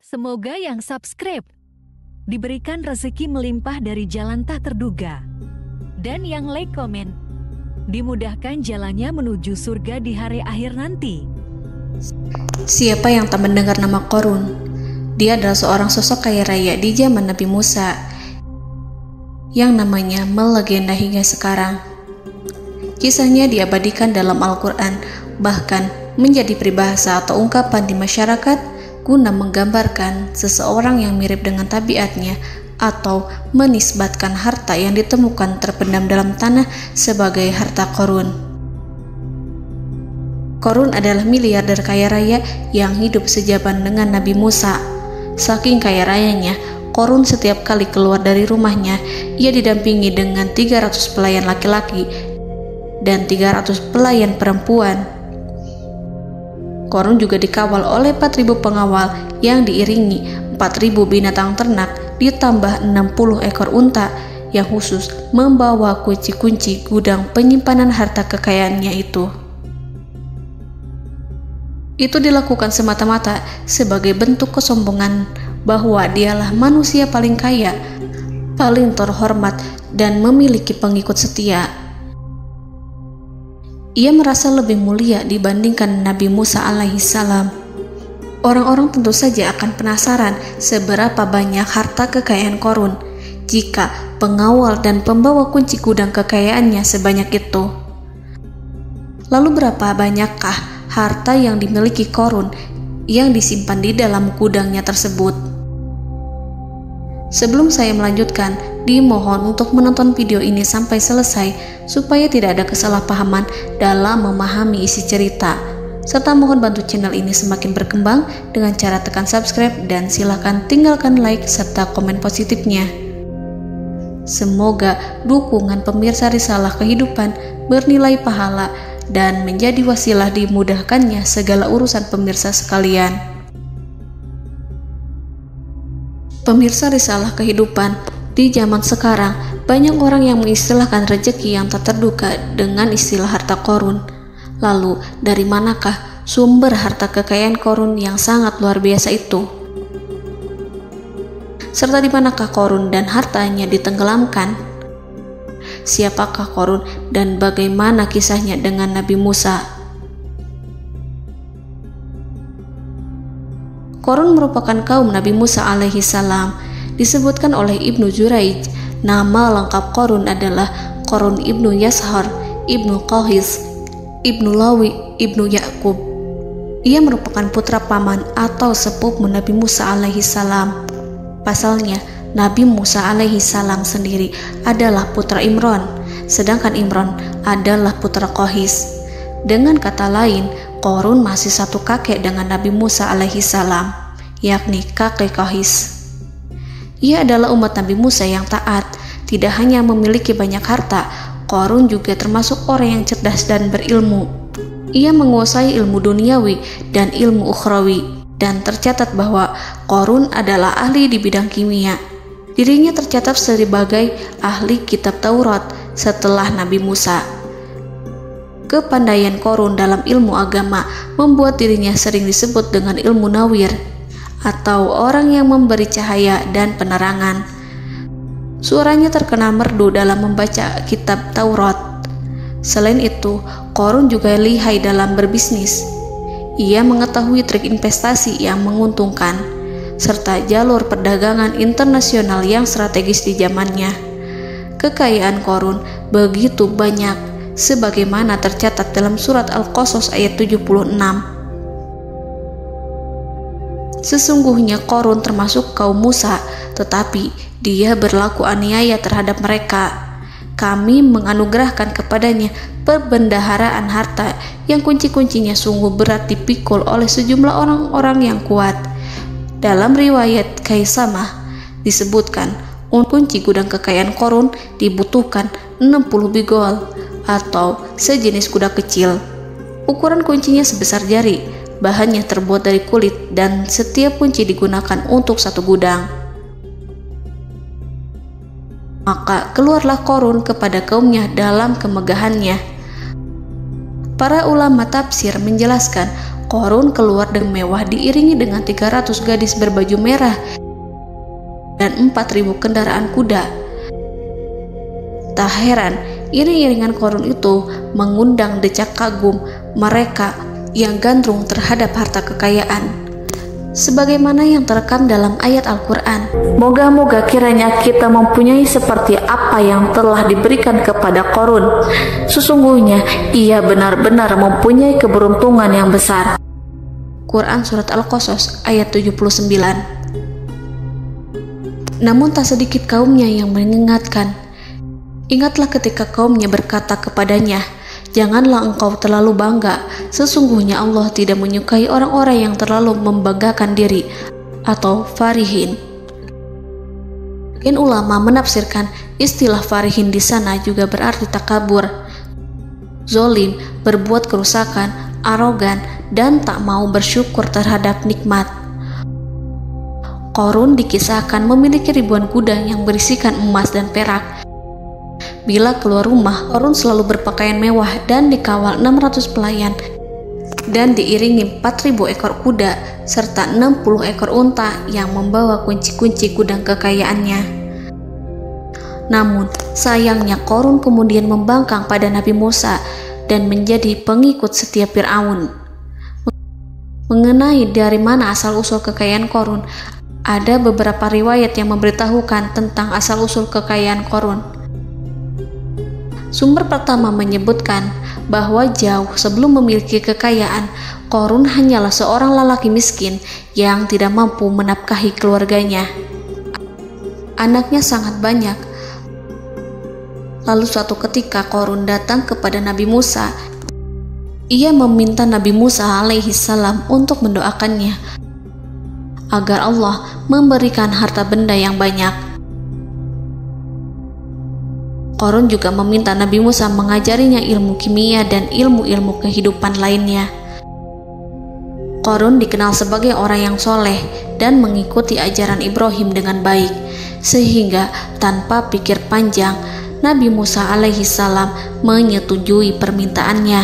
Semoga yang subscribe diberikan rezeki melimpah dari jalan tak terduga. Dan yang like komen, dimudahkan jalannya menuju surga di hari akhir nanti. Siapa yang tak mendengar nama Qorun? Dia adalah seorang sosok kaya raya di zaman Nabi Musa yang namanya melegenda hingga sekarang. Kisahnya diabadikan dalam Al-Quran, bahkan menjadi peribahasa atau ungkapan di masyarakat guna menggambarkan seseorang yang mirip dengan tabiatnya atau menisbatkan harta yang ditemukan terpendam dalam tanah sebagai harta Qorun. Qorun adalah miliarder kaya raya yang hidup sejaman dengan Nabi Musa. Saking kaya rayanya, Qorun setiap kali keluar dari rumahnya, ia didampingi dengan 300 pelayan laki-laki dan 300 pelayan perempuan. Qorun juga dikawal oleh 4.000 pengawal yang diiringi 4.000 binatang ternak ditambah 60 ekor unta yang khusus membawa kunci-kunci gudang penyimpanan harta kekayaannya itu. Itu dilakukan semata-mata sebagai bentuk kesombongan bahwa dialah manusia paling kaya, paling terhormat, dan memiliki pengikut setia. Ia merasa lebih mulia dibandingkan Nabi Musa alaihissalam. Orang-orang tentu saja akan penasaran seberapa banyak harta kekayaan Qorun jika pengawal dan pembawa kunci gudang kekayaannya sebanyak itu. Lalu berapa banyakkah harta yang dimiliki Qorun yang disimpan di dalam gudangnya tersebut? Sebelum saya melanjutkan, dimohon untuk menonton video ini sampai selesai supaya tidak ada kesalahpahaman dalam memahami isi cerita, serta mohon bantu channel ini semakin berkembang dengan cara tekan subscribe dan silakan tinggalkan like serta komen positifnya. Semoga dukungan pemirsa Risalah Kehidupan bernilai pahala dan menjadi wasilah dimudahkannya segala urusan pemirsa sekalian. Pemirsa Risalah Kehidupan, di zaman sekarang banyak orang yang mengistilahkan rezeki yang tak terduga dengan istilah harta Qorun. Lalu dari manakah sumber harta kekayaan Qorun yang sangat luar biasa itu? Serta di manakah Qorun dan hartanya ditenggelamkan? Siapakah Qorun dan bagaimana kisahnya dengan Nabi Musa? Qorun merupakan kaum Nabi Musa alaihissalam. Disebutkan oleh Ibnu Jurayj, nama lengkap Qorun adalah Qorun ibnu Yashar, ibnu Qahis, ibnu Lawi, ibnu Yakub. Ia merupakan putra paman atau sepupu Nabi Musa alaihissalam. Pasalnya, Nabi Musa alaihissalam sendiri adalah putra Imran, sedangkan Imran adalah putra Qahis. Dengan kata lain, Qorun masih satu kakek dengan Nabi Musa alaihissalam, yakni kakek Qahis. Ia adalah umat Nabi Musa yang taat. Tidak hanya memiliki banyak harta, Qorun juga termasuk orang yang cerdas dan berilmu. Ia menguasai ilmu duniawi dan ilmu ukhrawi, dan tercatat bahwa Qorun adalah ahli di bidang kimia. Dirinya tercatat sebagai ahli kitab Taurat setelah Nabi Musa. Kepandaian Qorun dalam ilmu agama membuat dirinya sering disebut dengan ilmu nawir, atau orang yang memberi cahaya dan penerangan. Suaranya terkenal merdu dalam membaca kitab Taurat. Selain itu, Qorun juga lihai dalam berbisnis. Ia mengetahui trik investasi yang menguntungkan, serta jalur perdagangan internasional yang strategis di zamannya. Kekayaan Qorun begitu banyak, sebagaimana tercatat dalam surat Al-Qasas ayat 76. Sesungguhnya Qorun termasuk kaum Musa, tetapi dia berlaku aniaya terhadap mereka. Kami menganugerahkan kepadanya perbendaharaan harta yang kunci-kuncinya sungguh berat dipikul oleh sejumlah orang-orang yang kuat. Dalam riwayat Kaisamah disebutkan, kunci gudang kekayaan Qorun dibutuhkan 60 bigol atau sejenis kuda kecil. Ukuran kuncinya sebesar jari, bahannya terbuat dari kulit, dan setiap kunci digunakan untuk satu gudang. Maka keluarlah Qorun kepada kaumnya dalam kemegahannya. Para ulama tafsir menjelaskan Qarun keluar dengan mewah diiringi dengan 300 gadis berbaju merah dan 4.000 kendaraan kuda. Tak heran, iring-iringan Qarun itu mengundang decak kagum mereka yang gandrung terhadap harta kekayaan. Sebagaimana yang terekam dalam ayat Al-Quran, moga-moga kiranya kita mempunyai seperti apa yang telah diberikan kepada Qarun. Sesungguhnya ia benar-benar mempunyai keberuntungan yang besar. Quran Surat Al-Qasas ayat 79. Namun tak sedikit kaumnya yang mengingatkan. Ingatlah ketika kaumnya berkata kepadanya, janganlah engkau terlalu bangga, sesungguhnya Allah tidak menyukai orang-orang yang terlalu membanggakan diri atau farihin. Ulama menafsirkan istilah farihin di sana juga berarti takabur, zolim, berbuat kerusakan, arogan, dan tak mau bersyukur terhadap nikmat. Qarun dikisahkan memiliki ribuan kuda yang berisikan emas dan perak. Bila keluar rumah, Qarun selalu berpakaian mewah dan dikawal 600 pelayan dan diiringi 4.000 ekor kuda serta 60 ekor unta yang membawa kunci-kunci gudang kekayaannya. Namun, sayangnya Qarun kemudian membangkang pada Nabi Musa dan menjadi pengikut setia Fir'aun. Mengenai dari mana asal-usul kekayaan Qarun, ada beberapa riwayat yang memberitahukan tentang asal-usul kekayaan Qarun. Sumber pertama menyebutkan bahwa jauh sebelum memiliki kekayaan, Qarun hanyalah seorang lelaki miskin yang tidak mampu menafkahi keluarganya. Anaknya sangat banyak. Lalu suatu ketika Qarun datang kepada Nabi Musa. Ia meminta Nabi Musa alaihi salam untuk mendoakannya agar Allah memberikan harta benda yang banyak. Qarun juga meminta Nabi Musa mengajarinya ilmu kimia dan ilmu-ilmu kehidupan lainnya. Qarun dikenal sebagai orang yang soleh dan mengikuti ajaran Ibrahim dengan baik, sehingga tanpa pikir panjang, Nabi Musa alaihi salam menyetujui permintaannya.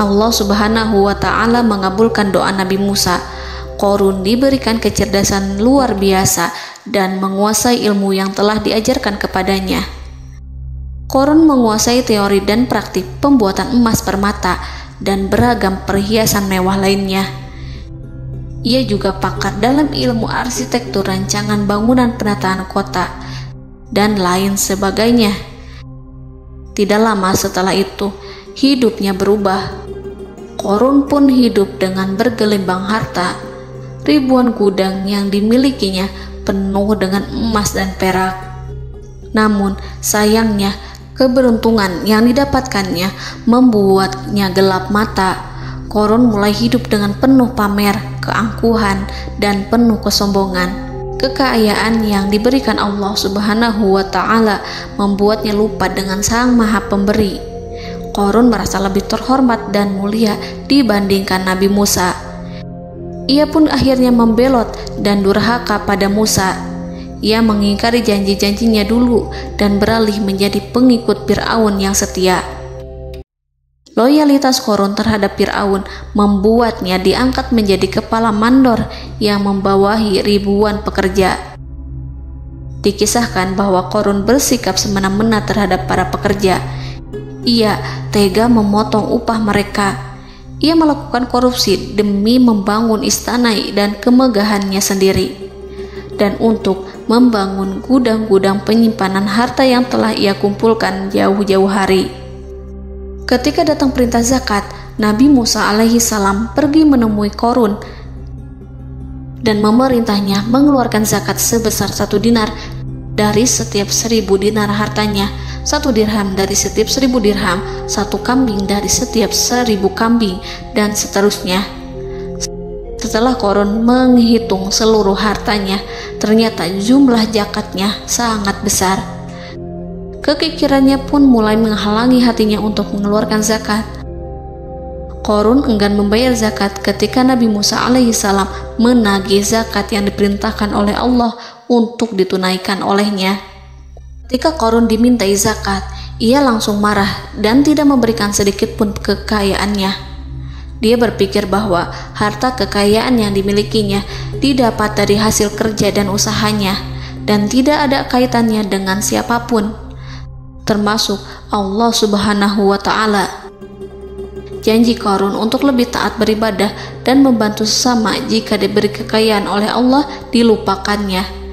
Allah Subhanahu wa ta'ala mengabulkan doa Nabi Musa. Qarun diberikan kecerdasan luar biasa dan menguasai ilmu yang telah diajarkan kepadanya. Qarun menguasai teori dan praktik pembuatan emas permata dan beragam perhiasan mewah lainnya. Ia juga pakar dalam ilmu arsitektur, rancangan bangunan, penataan kota, dan lain sebagainya. Tidak lama setelah itu, hidupnya berubah. Qarun pun hidup dengan bergelimbang harta. Ribuan gudang yang dimilikinya penuh dengan emas dan perak. Namun, sayangnya, keberuntungan yang didapatkannya membuatnya gelap mata. Qarun mulai hidup dengan penuh pamer, keangkuhan, dan penuh kesombongan. Kekayaan yang diberikan Allah Subhanahu wa ta'ala membuatnya lupa dengan Sang Maha Pemberi. Qarun merasa lebih terhormat dan mulia dibandingkan Nabi Musa. Ia pun akhirnya membelot dan durhaka pada Musa. Ia mengingkari janji-janjinya dulu dan beralih menjadi pengikut Fir'aun yang setia. Loyalitas Qarun terhadap Fir'aun membuatnya diangkat menjadi kepala mandor yang membawahi ribuan pekerja. Dikisahkan bahwa Qarun bersikap semena-mena terhadap para pekerja. Ia tega memotong upah mereka. Ia melakukan korupsi demi membangun istana dan kemegahannya sendiri, dan untuk membangun gudang-gudang penyimpanan harta yang telah ia kumpulkan jauh-jauh hari. Ketika datang perintah zakat, Nabi Musa alaihi salam pergi menemui Qarun dan memerintahnya mengeluarkan zakat sebesar 1 dinar dari setiap 1000 dinar hartanya, 1 dirham dari setiap 1000 dirham, 1 kambing dari setiap 1000 kambing, dan seterusnya. Setelah Qarun menghitung seluruh hartanya, ternyata jumlah zakatnya sangat besar. Kekikirannya pun mulai menghalangi hatinya untuk mengeluarkan zakat. Qarun enggan membayar zakat ketika Nabi Musa alaihissalam menagih zakat yang diperintahkan oleh Allah untuk ditunaikan olehnya. Ketika Qarun dimintai zakat, ia langsung marah dan tidak memberikan sedikit pun kekayaannya. Dia berpikir bahwa harta kekayaan yang dimilikinya didapat dari hasil kerja dan usahanya, dan tidak ada kaitannya dengan siapapun, termasuk Allah Subhanahu wa Ta'ala. Janji Qarun untuk lebih taat beribadah dan membantu sesama jika diberi kekayaan oleh Allah dilupakannya.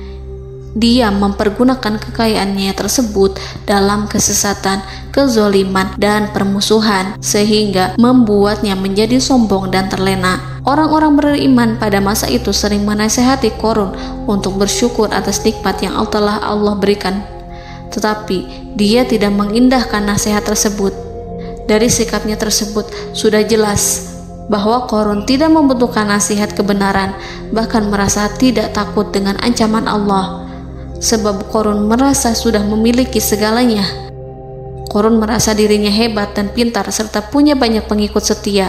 Dia mempergunakan kekayaannya tersebut dalam kesesatan, kezoliman, dan permusuhan, sehingga membuatnya menjadi sombong dan terlena. Orang-orang beriman pada masa itu sering menasihati Qarun untuk bersyukur atas nikmat yang telah Allah berikan, tetapi dia tidak mengindahkan nasihat tersebut. Dari sikapnya tersebut sudah jelas bahwa Qarun tidak membutuhkan nasihat kebenaran, bahkan merasa tidak takut dengan ancaman Allah. Sebab Qarun merasa sudah memiliki segalanya. Qarun merasa dirinya hebat dan pintar serta punya banyak pengikut setia,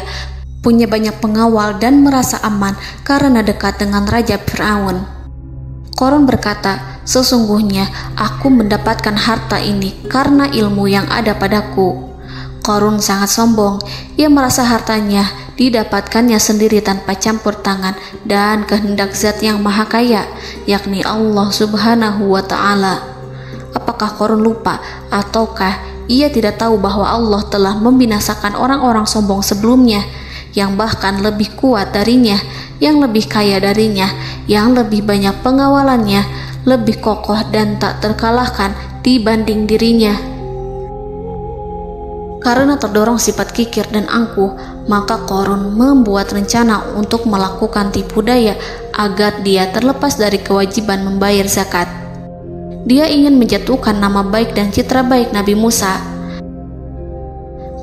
punya banyak pengawal dan merasa aman karena dekat dengan Raja Fir'aun. Qarun berkata, "Sesungguhnya aku mendapatkan harta ini karena ilmu yang ada padaku." Qarun sangat sombong. Ia merasa hartanya didapatkannya sendiri tanpa campur tangan dan kehendak Zat yang Maha Kaya, yakni Allah Subhanahu wa Ta'ala. Apakah Qarun lupa ataukah ia tidak tahu bahwa Allah telah membinasakan orang-orang sombong sebelumnya yang bahkan lebih kuat darinya, yang lebih kaya darinya, yang lebih banyak pengawalannya, lebih kokoh dan tak terkalahkan dibanding dirinya? Karena terdorong sifat kikir dan angkuh, maka Qarun membuat rencana untuk melakukan tipu daya agar dia terlepas dari kewajiban membayar zakat. Dia ingin menjatuhkan nama baik dan citra baik Nabi Musa.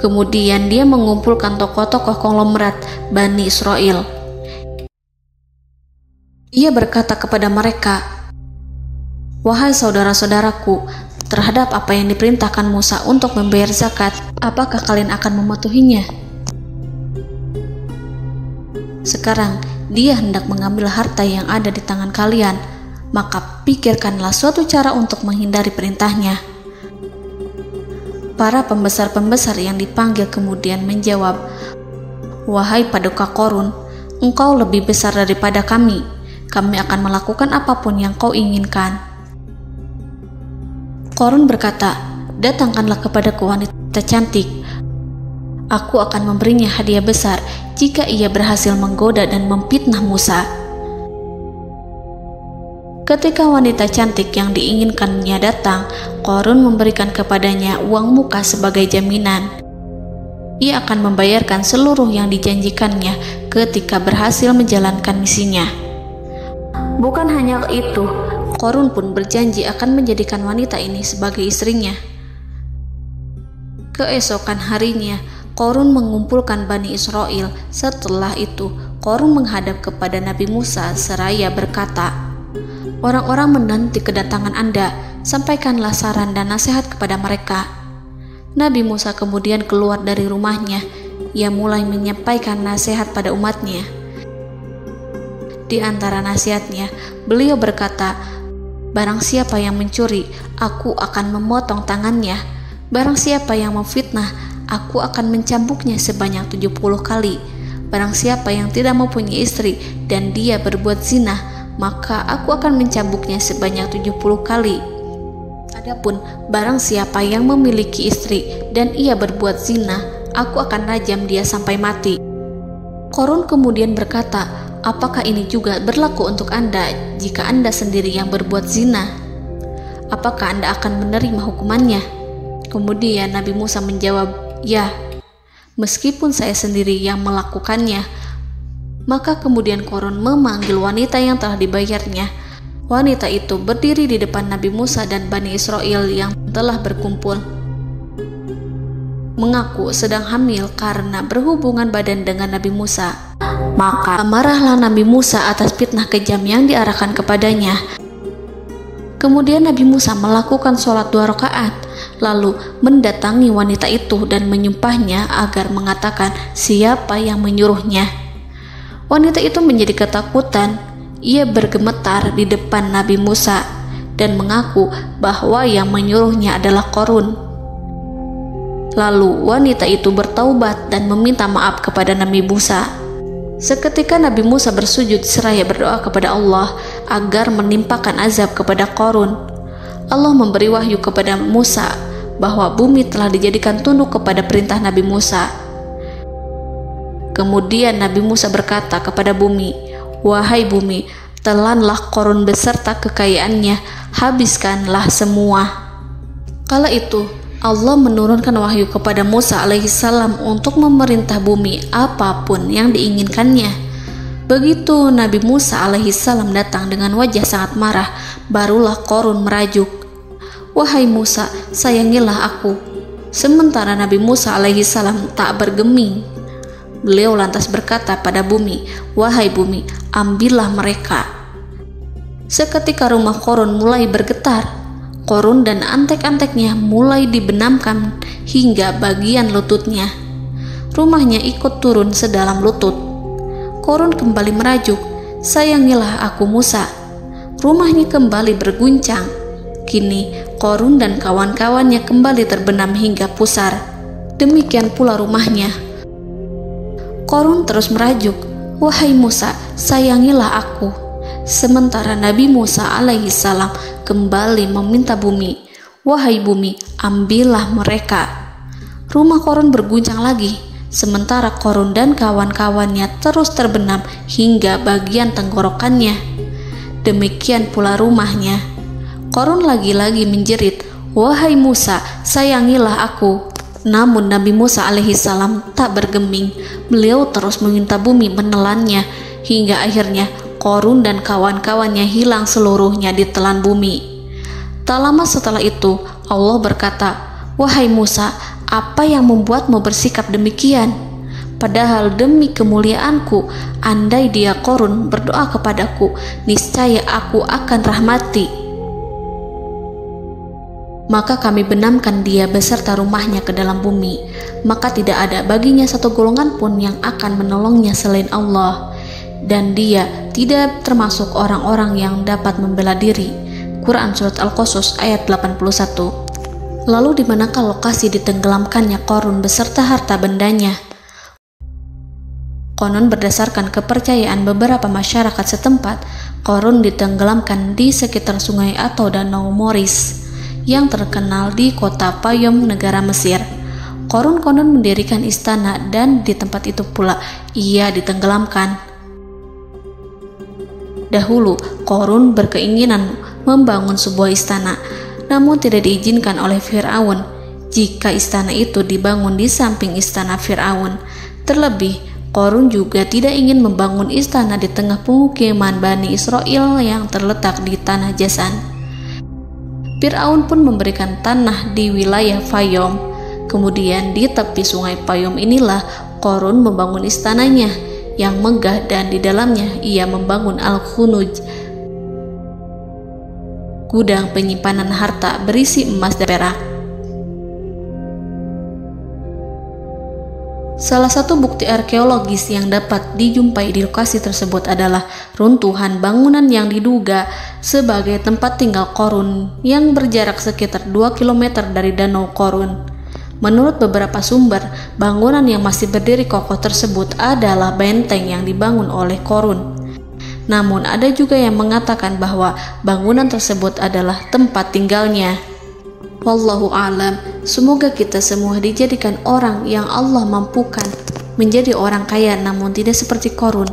Kemudian dia mengumpulkan tokoh-tokoh konglomerat Bani Israel. Ia berkata kepada mereka, "Wahai saudara-saudaraku, terhadap apa yang diperintahkan Musa untuk membayar zakat, apakah kalian akan mematuhinya? Sekarang dia hendak mengambil harta yang ada di tangan kalian, maka pikirkanlah suatu cara untuk menghindari perintahnya." Para pembesar-pembesar yang dipanggil kemudian menjawab, "Wahai paduka Qarun, engkau lebih besar daripada kami. Kami akan melakukan apapun yang kau inginkan." Qarun berkata, "Datangkanlah kepadaku wanita cantik. Aku akan memberinya hadiah besar jika ia berhasil menggoda dan memfitnah Musa." Ketika wanita cantik yang diinginkannya datang, Qarun memberikan kepadanya uang muka sebagai jaminan. Ia akan membayarkan seluruh yang dijanjikannya ketika berhasil menjalankan misinya. Bukan hanya itu, Qarun pun berjanji akan menjadikan wanita ini sebagai istrinya. Keesokan harinya, Qarun mengumpulkan Bani Israel. Setelah itu, Qarun menghadap kepada Nabi Musa seraya berkata, "Orang-orang menanti kedatangan Anda, sampaikanlah saran dan nasihat kepada mereka." Nabi Musa kemudian keluar dari rumahnya. Ia mulai menyampaikan nasihat pada umatnya. Di antara nasihatnya, beliau berkata, "Barang siapa yang mencuri, aku akan memotong tangannya. Barang siapa yang memfitnah, aku akan mencambuknya sebanyak 70 kali. Barang siapa yang tidak mempunyai istri dan dia berbuat zina, maka aku akan mencambuknya sebanyak 70 kali. Adapun barang siapa yang memiliki istri dan ia berbuat zina, aku akan rajam dia sampai mati." Qarun kemudian berkata, "Apakah ini juga berlaku untuk Anda jika Anda sendiri yang berbuat zina? Apakah Anda akan menerima hukumannya?" Kemudian Nabi Musa menjawab, "Ya, meskipun saya sendiri yang melakukannya." Maka kemudian Qarun memanggil wanita yang telah dibayarnya. Wanita itu berdiri di depan Nabi Musa dan Bani Israel yang telah berkumpul, mengaku sedang hamil karena berhubungan badan dengan Nabi Musa. Maka marahlah Nabi Musa atas fitnah kejam yang diarahkan kepadanya. Kemudian Nabi Musa melakukan sholat 2 rakaat, lalu mendatangi wanita itu dan menyumpahnya agar mengatakan siapa yang menyuruhnya. Wanita itu menjadi ketakutan. Ia bergemetar di depan Nabi Musa dan mengaku bahwa yang menyuruhnya adalah Qarun. Lalu wanita itu bertaubat dan meminta maaf kepada Nabi Musa. Seketika Nabi Musa bersujud seraya berdoa kepada Allah agar menimpakan azab kepada Qarun. Allah memberi wahyu kepada Musa bahwa bumi telah dijadikan tunduk kepada perintah Nabi Musa. Kemudian Nabi Musa berkata kepada bumi, "Wahai bumi, telanlah Qarun beserta kekayaannya, habiskanlah semua." Kala itu Allah menurunkan wahyu kepada Musa alaihissalam untuk memerintah bumi apapun yang diinginkannya. Begitu Nabi Musa alaihissalam datang dengan wajah sangat marah, barulah Qarun merajuk, "Wahai Musa, sayangilah aku." Sementara Nabi Musa alaihissalam tak bergeming. Beliau lantas berkata pada bumi, "Wahai bumi, ambillah mereka." Seketika rumah Qarun mulai bergetar. Qarun dan antek-anteknya mulai dibenamkan hingga bagian lututnya. Rumahnya ikut turun sedalam lutut. Qarun kembali merajuk, "Sayangilah aku Musa." Rumahnya kembali berguncang. Kini Qarun dan kawan-kawannya kembali terbenam hingga pusar. Demikian pula rumahnya. Qarun terus merajuk, "Wahai Musa, sayangilah aku." Sementara Nabi Musa alaihissalam kembali meminta bumi, "Wahai bumi, ambillah mereka." Rumah Qarun berguncang lagi, sementara Qarun dan kawan-kawannya terus terbenam hingga bagian tenggorokannya. Demikian pula rumahnya. Qarun lagi-lagi menjerit, "Wahai Musa, sayangilah aku." Namun Nabi Musa alaihissalam tak bergeming. Beliau terus meminta bumi menelannya hingga akhirnya Qarun dan kawan-kawannya hilang seluruhnya ditelan bumi. Tak lama setelah itu Allah berkata, "Wahai Musa, apa yang membuatmu bersikap demikian? Padahal demi kemuliaanku, andai dia Qarun berdoa kepadaku, niscaya aku akan rahmati. Maka kami benamkan dia beserta rumahnya ke dalam bumi, maka tidak ada baginya satu golongan pun yang akan menolongnya selain Allah, dan dia tidak termasuk orang-orang yang dapat membela diri." Quran Surat Al-Qasas ayat 81. Lalu di manakah lokasi ditenggelamkannya Qarun beserta harta bendanya? Konon berdasarkan kepercayaan beberapa masyarakat setempat, Qarun ditenggelamkan di sekitar sungai atau danau Moris yang terkenal di kota Payom, negara Mesir. Qarun konon mendirikan istana dan di tempat itu pula ia ditenggelamkan. Dahulu, Qarun berkeinginan membangun sebuah istana, namun tidak diizinkan oleh Fir'aun jika istana itu dibangun di samping istana Fir'aun. Terlebih, Qarun juga tidak ingin membangun istana di tengah pemukiman Bani Israel yang terletak di tanah Jasan. Fir'aun pun memberikan tanah di wilayah Fayom. Kemudian di tepi sungai Payom inilah Qarun membangun istananya yang megah, dan di dalamnya ia membangun Al-Khunuj, gudang penyimpanan harta berisi emas dan perak. Salah satu bukti arkeologis yang dapat dijumpai di lokasi tersebut adalah runtuhan bangunan yang diduga sebagai tempat tinggal Qarun yang berjarak sekitar 2 km dari Danau Qarun. Menurut beberapa sumber, bangunan yang masih berdiri kokoh tersebut adalah benteng yang dibangun oleh Qarun. Namun ada juga yang mengatakan bahwa bangunan tersebut adalah tempat tinggalnya. Wallahu a'lam. Semoga kita semua dijadikan orang yang Allah mampukan menjadi orang kaya namun tidak seperti Qarun,